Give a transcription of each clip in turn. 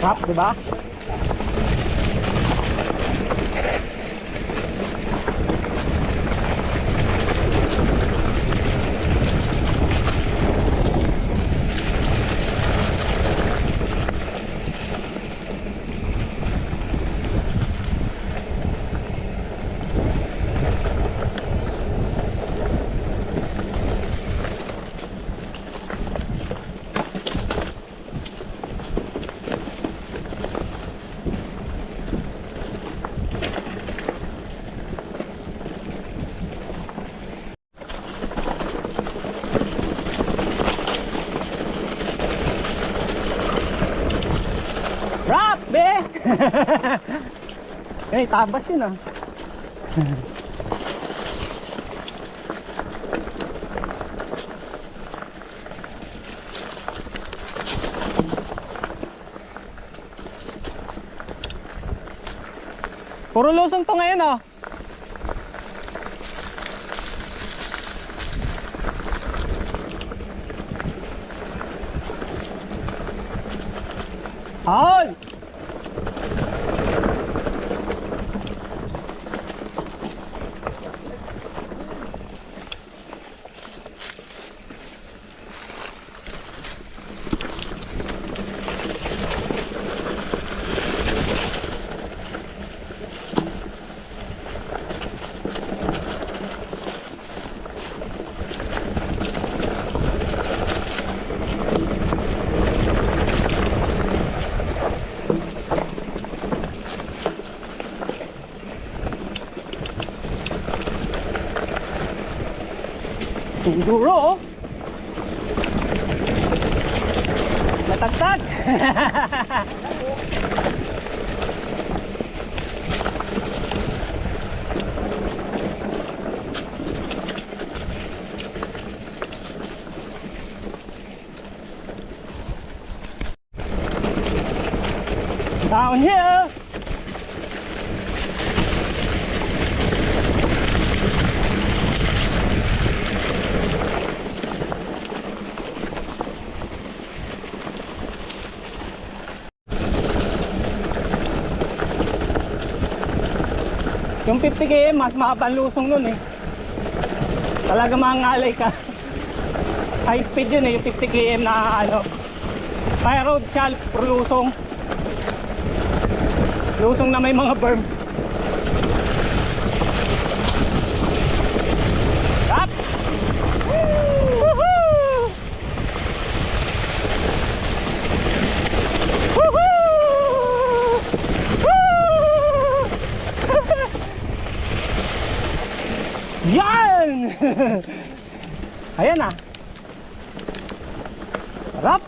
Rap, di ba? Rap, be! Eh, tabas yun ah. Puro lusong to ngayon ah. Ay! Siguro oh. Natagtag. Down here. Yung 50 km mas makapanlusong nun eh. Talaga mangalay ka. High speed yun eh, yung 50 km na ano. Fire road siya, lusong. Lusong na may mga berm. Up! Woohoo! Woohoo! Yan! Ayan na. Rap!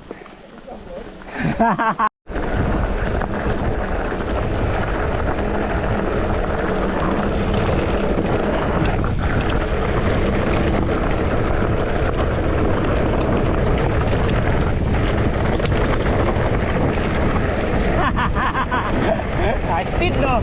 High speed no?